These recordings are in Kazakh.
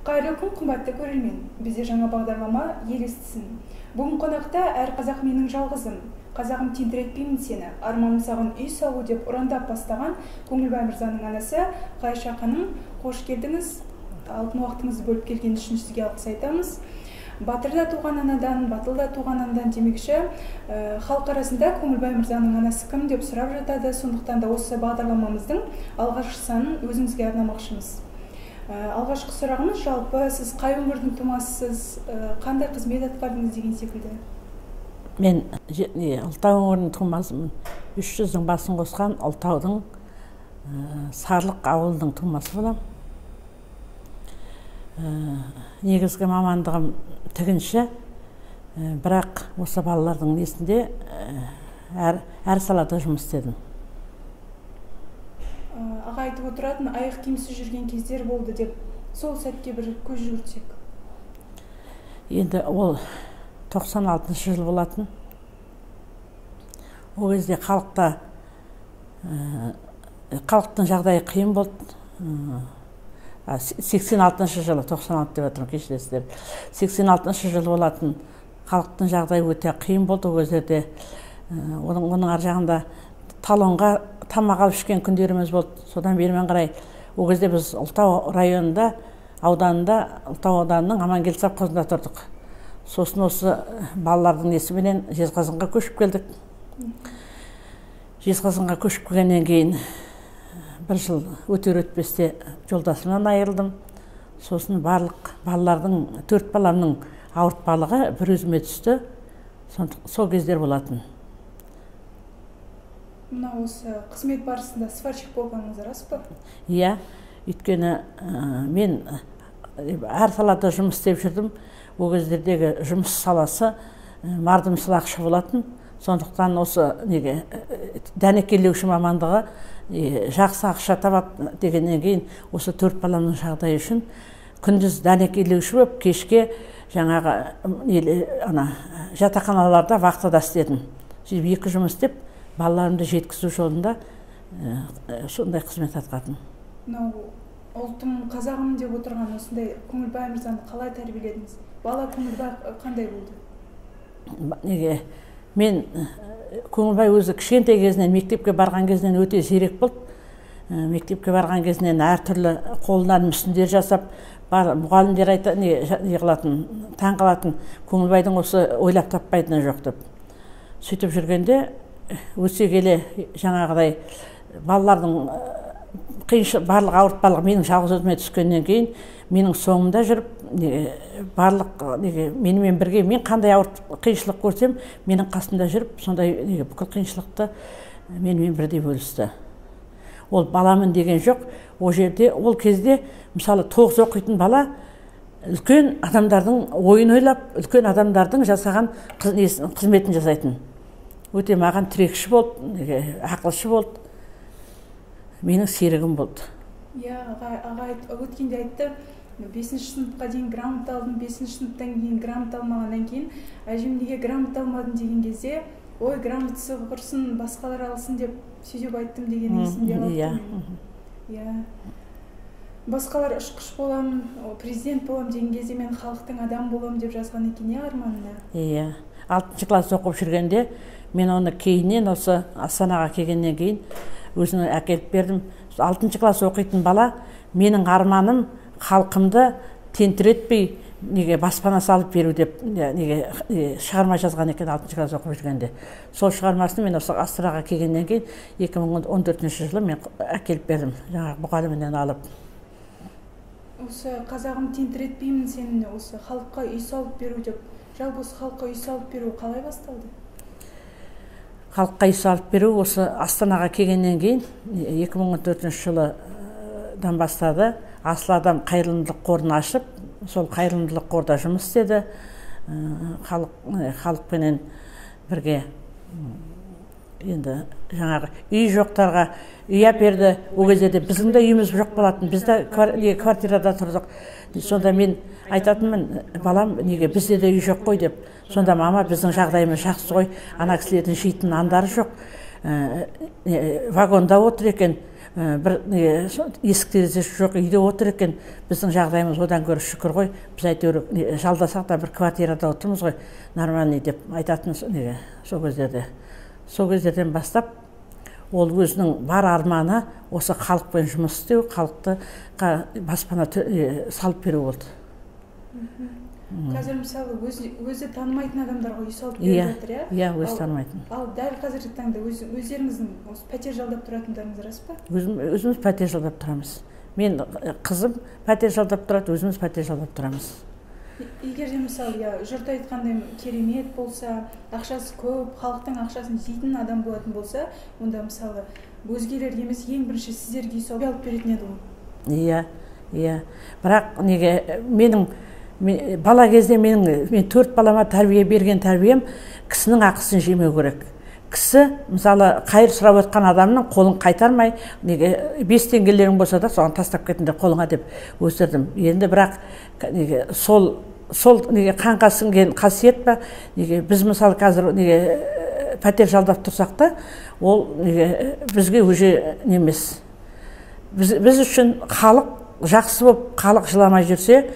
Қайырлы күн, қымбатты көрермен. Бізде жаңа бағдарлама ел естісін. Бүгін қонақта әр қазақ менің жалғызым, қазағым тентіретпеймін сені, арманым саған үй салу деп ұрандап бастаған Көңілбай мырзаның анасы Қайша ханым, қош келдіңіз. Алтын уақытыңызды бөліп келген үшін сізге алғыс айтамыз. Батырда туған анадан, батылда туған анадан демекші, халық арасында Көңілбай мырзаның анасы кім деп сұрап жатады. Сондықтан да осы бағдарламамыздың алғашқы санын өзіңізге арнамақшымыз. Алғашқы сұрағымыз, жалпы сіз қай өңірдің тумасысыз, қандай қызмет атқардыңыз деген секілді? Мен Алтау өңірінің тумасымын. 300-дің басын қосқан Алтаудың Сарлық ауылының тумасы болам. Негізгі мамандығым тігінші, бірақ осы балалардың несінде әр салада жұмыс істедім. Аға айтып отыратын, аяқ киімсіз жүрген кездер болды деп, сол сәтке бір көз жүгіртсек. Енді ол 96 жыл болатын. Ол кезде халықтың жағдайы қиын болды. 86 жылы, 96 деп отырмын, кешіресіздер. 86 жыл болатын, халықтың жағдайы өте қиын болды. Ол кездерде оның ар жағында талонға тамақ алып ішкен күндеріміз болды. Содан бермен қарай, ол кезде біз Ұлтау районында, Ұлтау ауданының Амангелді совхозында тұрдық. Сосын осы балалардың несіменен Жезқазғанға көшіп келдік. Жезқазғанға көшіп келгеннен кейін бір жыл өтер-өтпесте жолдасымнан айырылдым. Сосын барлық балалардың, 4 баламның ауыртпалығы бір өзіме түсті. Сол кездер болатын. Мына осы қызмет барысында сварщик болғаныңыз рас па? Иә, өйткені мен әр салада жұмыс істеп жүрдім. Ол кездердегі жұмыс саласы мардымсыз ақша болатын. Сондықтан осы дәнекерлеуші мамандығы жақсы ақша табады дегеннен кейін осы 4 баламның жағдайы үшін күндіз дәнекерлеуші болып, кешке жаңағы жатақханаларда вахтада істедім. 2 жұмыс істеп, балаларымды жеткізу жолында сондай қызмет атқардым. Ұлтым қазағым деп отырған осындай Көңілбай мырзаны қалай тәрбиеледіңіз? Бала Көңілбай қандай болды? Мен Көңілбай өзі кішкентай кезінен, мектепке барған кезінен өте зерек болды. Мектепке барған кезінен әртүрлі қолынан мүсіндер жасап, мұғалімдер таң қалатын, Көңілбайдың осы ойлап таппайтыны жоқ деп. Сөйтіп жүргенде өсе келе жаңағыдай балалардың барлық ауыртпалығы менің жалғыз өзіме түскеннен кейін, менің соңымда жүріп, менімен бірге, мен қандай қиыншылық көрсем, менің қасымда жүріп, сондай бүкіл қиыншылықты менімен бірдей бөлісті. Ол баламын деген жоқ, ол кезде, мысалы 9 оқитын бала, үлкен адамдардың ойын ойлап, үлкен адамдардың жасаған қызметін жасайтын. Өте маған тірекші болды, ақылшы болды, менің серігім болды. Аға өткенде айтты, 5-ші сыныпқа дейін грамота алдым, 5-ші сыныптан кейін грамота алмағаннан кейін, әжем неге грамота алмадым деген кезде, ой, грамотасы құрсын, басқалар алсын деп сөйтіп айттым деген есімде қалды. Басқалар ұшқыш боламын, президент боламын деген кезде мен халықтың адам боламын деп жазған екен, арманына? 6-шы класс оқып жүргенде, мен оны кейіннен, осы Астанаға келгеннен кейін өзіне әкеліп бердім. 6-шы класс оқитын бала, менің арманым халқымды тентіретпей баспана салып беру деп шығарма жазған екен 6-шы класс оқып жүргенде. Сол шығармасын мен осы Астанаға келгеннен кейін 2014 жылы мен әкеліп бердім, жаңағы мұғалімінен алып. Осы қазағым тентіретпеймін сені, осы халыққа үй салып беру деп, жалпы осы халыққа үй салып беру қалай басталды? Халыққа үй салып беру осы Астанаға келгеннен кейін 2014 жылыдан бастады. Асыл адам қайырымдылық қорын ашып, сол қайырымдылық қорда жұмыс істеді. Халықпенен бірге енді жаңағы үй жоқтарға үй әперді. Ол кезде біздің де үйіміз жоқ болатын, біз де квартирада тұрдық. Сонда мен айтатынмын, балам, неге бізде де үй жоқ қой деп. Сонда мама, біздің жағдайымыз жақсы ғой, ана кісілердің жейтін нандары жоқ, вагонда отыр екен, бір есік терезесі жоқ үйде отыр екен. Біздің жағдайымыз одан гөрі шүкір ғой. Біз әйтеуір жалдасақ та бір квартирада отырмыз ғой, нормальный деп айтатын сол кездерде. Сол кездерден бастап ол өзінің бар арманы осы халықпен жұмыс істеу, халықты баспана салып беру болды. Қазір мысалы өзі танымайтын адамдарға үй салып беріп жатыр, иә? Иә, өзі танымайтын. Ал дәл қазіргі таңда өздеріңіздің осы пәтер жалдап тұратындарыңыз рас па? Өзіміз пәтер жалдап тұрамыз. Мен қызым пәтер жалдап тұрады, өзіміз пәтер жалдап тұрамыз. Егер де мысалы жұрт айтқандай керемет болса, ақшасы көп, халықтың ақшасын жейтін адам болатын болса, онда мысалы өзгелер емес, ең бірінші сіздерге үй салып алып беретін еді ғой. Иә. Бірақ неге бала кезде мен 4 балама тәрбие берген тәрбием кісінің ақысын жемеу керек. Кісі мысалы қайыр сұрап отқан адамның қолын қайтармай, неге 5 теңгелерің болса да соған тастап кетіңдер қолыңа деп өсірдім. Енді бірақ неге сол неге қанға сіңген қасиет па, неге біз мысалы қазір неге пәтер жалдап тұрсақ та, ол неге бізге уже немес. Біз үшін халық жақсы болып, халық жыламай жүрсе,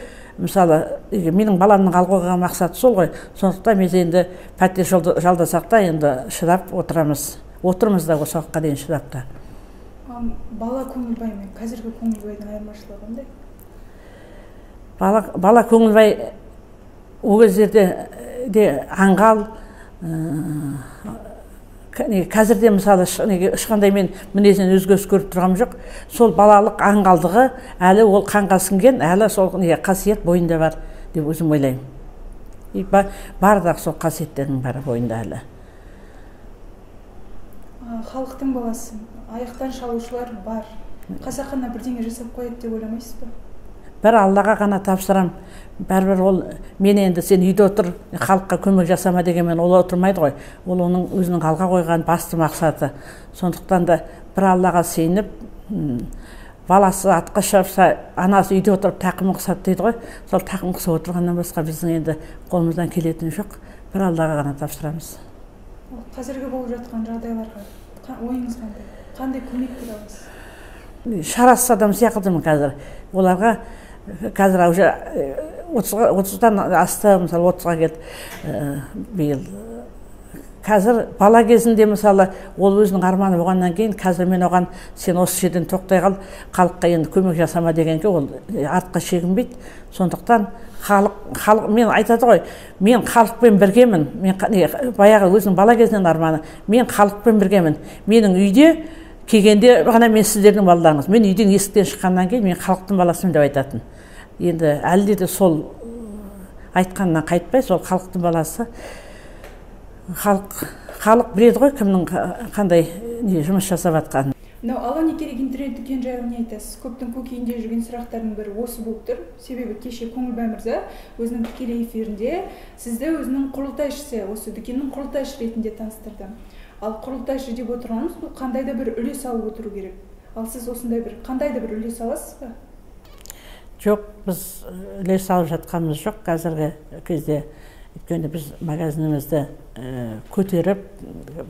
мысалы, менің баламның алға қойған мақсаты сол ғой. Сондықтан біз енді пәтер жалдасақ та енді шыдап отырамыз. Отырмыз да осы уақытқа дейін шыдап та. Бала Көңілбай мен қазіргі Көңілбайдың айырмашылығы қандай? Бала Көңілбай ол кездерде де аңғал, қазірде мысалы ешқандай мен мінезінен өзгеріс көріп тұрғам жоқ. Сол балалық аңғалдығы әлі ол қанға сіңген, әлі сол қасиет бойында бар деп өзім ойлаймын. Бардақ сол қасиеттердің бәрі бойында әлі. Халықтың баласы, аяқтан шалушылар бар. Қасақана бірдеңе жасап қояды деп ойламайсыз ба? Бір Аллаға ғана тапсырам. Бәрібір ол мен енді сен үйде отыр, халыққа көмек жасама дегенмен ол отырмайды ғой. Ол оның өзінің алға қойған басты мақсаты. Сондықтан да бір Аллаға сеніп, баласы атқа шапса, анасы үйде отырып тақымын қысады дейді ғой. Сол тақым қысып отырғаннан басқа біздің енді қолымыздан келетін жоқ. Бір Аллаға ғана тапсырамыз. Қазіргі болып жатқан жағдайларға ойыңыз қандай? Қандай көмек бере аласыз? Шарасыз адам сияқтымын қазір. Оларға қазір уже 30-дан асты, мысалы 30-ға келді биыл. Қазір бала кезінде мысалы ол өзінің арманы болғаннан кейін қазір мен оған сен осы жерден тоқтай қал, халыққа енді көмек жасама дегенге ол артқа шегінбейді. Сондықтан халық мен айтады ғой, мен халықпен біргемін. Мен баяғы өзінің бала кезінен арманы, мен халықпен біргемін. Менің үйде келгенде ғана мен сіздердің балаларыңыз. Мен үйден есіктен шыққаннан кейін мен халықтың баласымын деп айтатын. Енді әлде де сол айтқаннан қайтпай, сол халықтың баласы. Халық біледі ғой кімнің қандай жұмыс жасап жатқанын. Алла не керек интернет дүкен жайлы не айтасыз? Көптің көкейінде жүрген сұрақтардың бірі осы болып тұр. Себебі кеше Көңілбай мырза өзінің тікелей эфирінде сізді өзінің құрылтайшысы, осы дүкеннің құрылтайшы ретінде таныстырды. Ал құрылтайшы деп отырғанымыз бұл қандай да бір үлес алып отыру керек. Ал сіз осындай бір қандай да бір үлес аласыз ба? Жоқ, біз үлес алып жатқанымыз жоқ қазіргі кезде. Өйткені біз магазинімізді көтеріп,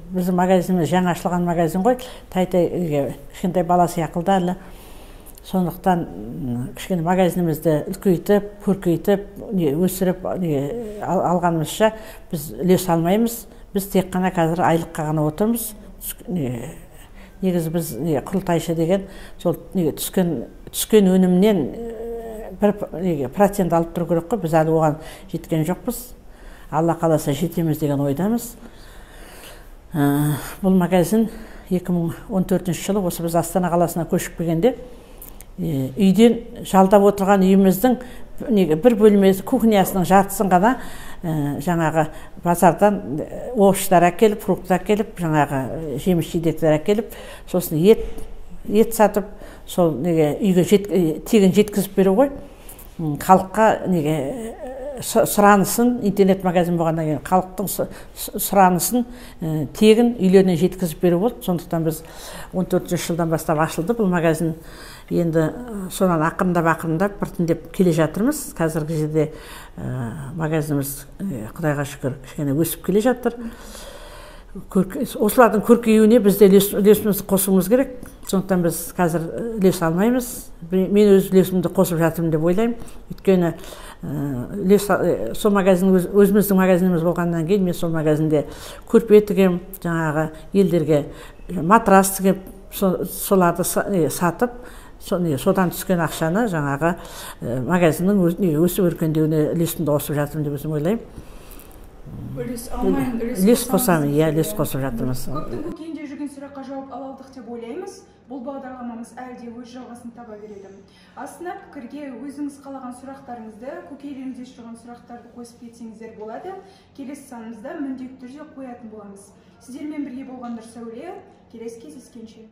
біздің магазиніміз жаңа ашылған магазин ғой, кішкентай бала сияқылды әлі. Сондықтан кішкене магазинімізді үлкейтіп, көркейтіп, өсіріп алғанымызша біз үлес алмаймыз. Біз тек қана қазір айлыққа ғана отырмыз. Негізі біз құрылтайшы деген сол түскен өнімнен 1% алып тұру керек қой, біз әлі оған жеткен жоқпыз. Алла қаласа жетеміз деген ойдамыз. Бұл магазин 2014 жылы осы біз Астана қаласына көшіп келгенде үйден жалдап отырған үйіміздің бір бөлмесі кухнясының жартысын ғана жаңағы базардан овощтар әкеліп, фрукт әкеліп, жаңағы жеміс-жидектер әкеліп, сосын ет сатып, сол үйге тегін жеткізіп беру ғой. Халыққа сұранысын, интернет магазин болғаннан кейін халықтың сұранысын тегін үйлеріне жеткізіп беру болды. Сондықтан біз 14 жылдан бастап ашылды бұл магазин. Енді сонан ақырындап біртіндеп келе жатырмыз. Қазіргі жерде магазиніміз Құдайға шүкір кішкене өсіп келе жатыр. Осылардың көркеюіне біз де үлесімізді қосуымыз керек. сондықтан біз қазір үлес алмаймыз. Мен өз үлесімді қосып жатырмын деп ойлаймын. Өйткені сол магазин өзіміздің магазиніміз болғаннан кейін мен сол магазинде көрпе тігем, жаңағы елдерге матрас тігіп, соларды сатып, содан түскен ақшаны жаңағы магазиннің өсіп өркендеуіне үлесімді қосып жатырмын деп өзім ойлаймын. Үлес қосамын, үлес қосып жатырмыз. Көптің көкейінде жүрген сұраққа жауап ала алдық деп ойлаймыз. Бұл бағдарламамыз әлде өз жалғасын таба береді. Астына пікірге өзіңіз қалаған сұрақтарыңызды, көкейіңізде жүрген сұрақтарды қосып кетсеңіздер болады. Келесі санымызда міндетті түрде қоятын боламыз. Сіздермен бірге болған Нұрсәуле, келесі кездескенше.